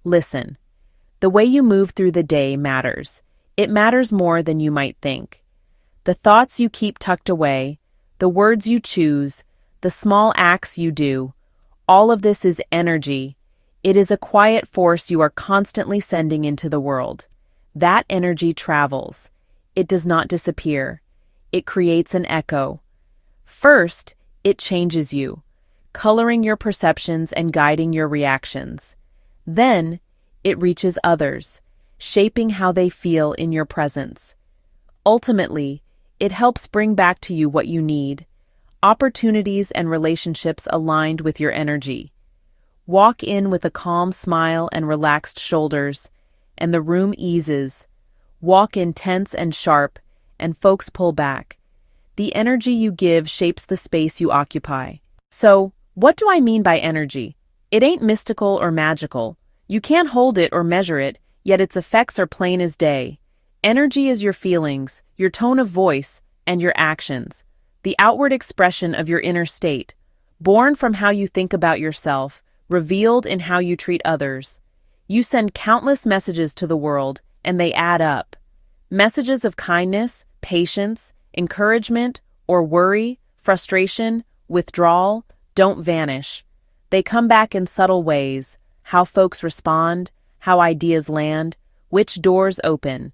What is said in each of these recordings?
Listen. The way you move through the day matters. It matters more than you might think. The thoughts you keep tucked away, the words you choose, the small acts you do, all of this is energy. It is a quiet force you are constantly sending into the world. That energy travels. It does not disappear. It creates an echo. First, it changes you, coloring your perceptions and guiding your reactions. Then, it reaches others, shaping how they feel in your presence. Ultimately, it helps bring back to you what you need, opportunities and relationships aligned with your energy. Walk in with a calm smile and relaxed shoulders, and the room eases. Walk in tense and sharp, and folks pull back. The energy you give shapes the space you occupy. So, what do I mean by energy? It ain't mystical or magical. You can't hold it or measure it, yet its effects are plain as day. Energy is your feelings, your tone of voice, and your actions, the outward expression of your inner state, born from how you think about yourself, revealed in how you treat others. You send countless messages to the world, and they add up. Messages of kindness, patience, encouragement, or worry, frustration, withdrawal, don't vanish. They come back in subtle ways: how folks respond, how ideas land, which doors open.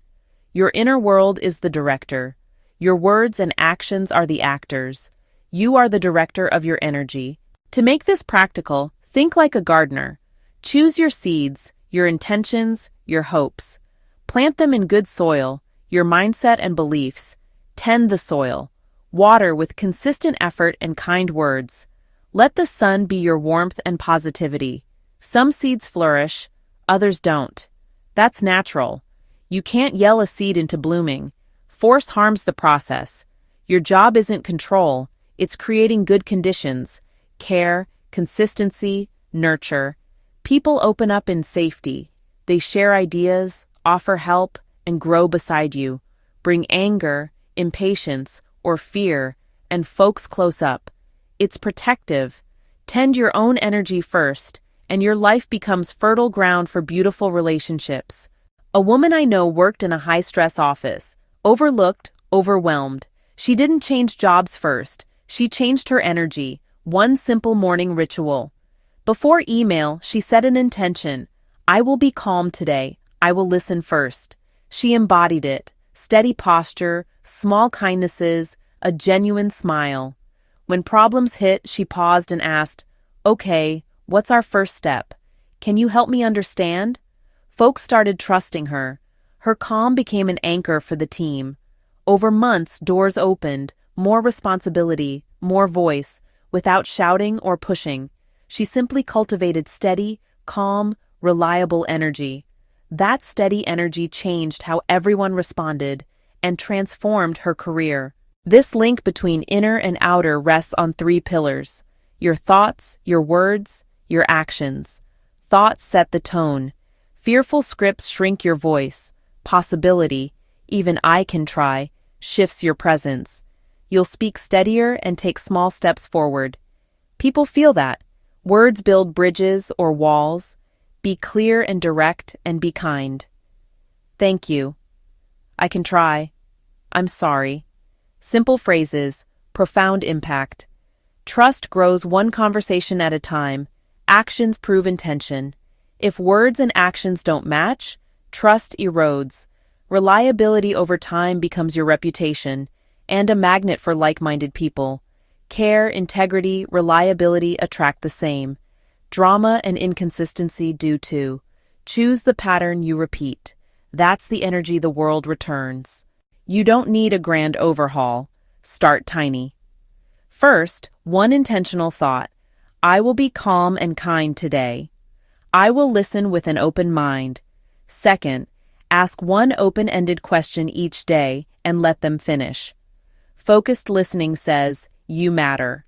Your inner world is the director. Your words and actions are the actors. You are the director of your energy. To make this practical, think like a gardener. Choose your seeds, your intentions, your hopes. Plant them in good soil, your mindset and beliefs. Tend the soil. Water with consistent effort and kind words. Let the sun be your warmth and positivity. Some seeds flourish, others don't. That's natural. You can't yell a seed into blooming. Force harms the process. Your job isn't control, it's creating good conditions. Care, consistency, nurture. People open up in safety. They share ideas, offer help, and grow beside you. Bring anger, impatience, or fear, and folks close up. It's protective. Tend your own energy first, and your life becomes fertile ground for beautiful relationships. A woman I know worked in a high-stress office, overlooked, overwhelmed. She didn't change jobs first. She changed her energy, one simple morning ritual. Before email, she set an intention. I will be calm today. I will listen first. She embodied it. Steady posture, small kindnesses, a genuine smile. When problems hit, she paused and asked, "Okay, what's our first step? Can you help me understand?" Folks started trusting her. Her calm became an anchor for the team. Over months, doors opened, more responsibility, more voice, without shouting or pushing. She simply cultivated steady, calm, reliable energy. That steady energy changed how everyone responded and transformed her career. This link between inner and outer rests on three pillars: your thoughts, your words, your actions. Thoughts set the tone. Fearful scripts shrink your voice. Possibility, even I can try, shifts your presence. You'll speak steadier and take small steps forward. People feel that. Words build bridges or walls. Be clear and direct and be kind. Thank you. I can try. I'm sorry. Simple phrases, profound impact. Trust grows one conversation at a time. Actions prove intention. If words and actions don't match, trust erodes. Reliability over time becomes your reputation, and a magnet for like-minded people. Care, integrity, reliability attract the same. Drama and inconsistency do too. Choose the pattern you repeat. That's the energy the world returns. You don't need a grand overhaul. Start tiny. First, one intentional thought. I will be calm and kind today. I will listen with an open mind. Second, ask one open-ended question each day and let them finish. Focused listening says, you matter.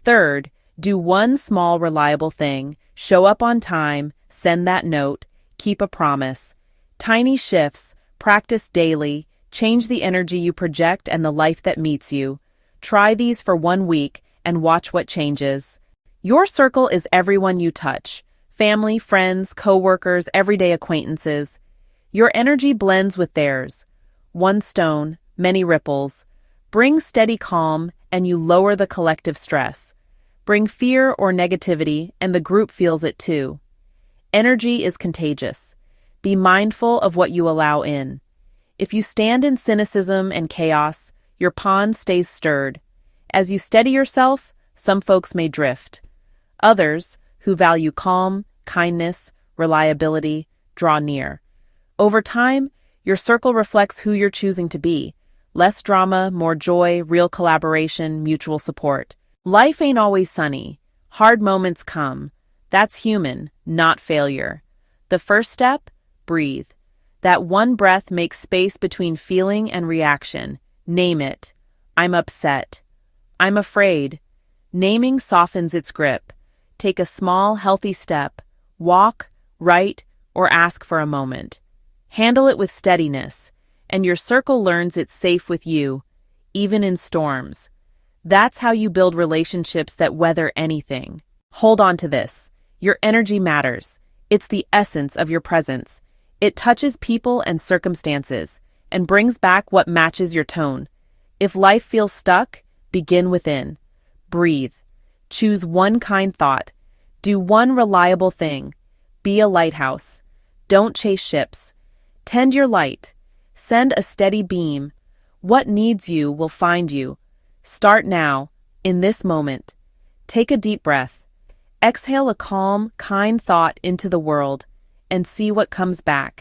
Third, do one small reliable thing. Show up on time, send that note, keep a promise. Tiny shifts, practice daily, change the energy you project and the life that meets you. Try these for 1 week and watch what changes. Your circle is everyone you touch. family, friends, co-workers, everyday acquaintances. Your energy blends with theirs. One stone, many ripples. Bring steady calm, and you lower the collective stress. Bring fear or negativity, and the group feels it too. Energy is contagious. Be mindful of what you allow in. If you stand in cynicism and chaos, your pond stays stirred. As you steady yourself, some folks may drift. Others, who value calm, kindness, reliability, draw near. Over time, your circle reflects who you're choosing to be. Less drama, more joy, real collaboration, mutual support. Life ain't always sunny. Hard moments come. That's human, not failure. The first step? Breathe. That one breath makes space between feeling and reaction. Name it. I'm upset. I'm afraid. Naming softens its grip. Take a small, healthy step. Walk, write, or ask for a moment. Handle it with steadiness, and your circle learns it's safe with you, even in storms. That's how you build relationships that weather anything. Hold on to this. Your energy matters. It's the essence of your presence. It touches people and circumstances, and brings back what matches your tone. If life feels stuck, begin within. Breathe. Choose one kind thought. Do one reliable thing. Be a lighthouse. Don't chase ships. Tend your light. Send a steady beam. What needs you will find you. Start now, in this moment. Take a deep breath. Exhale a calm, kind thought into the world, and see what comes back.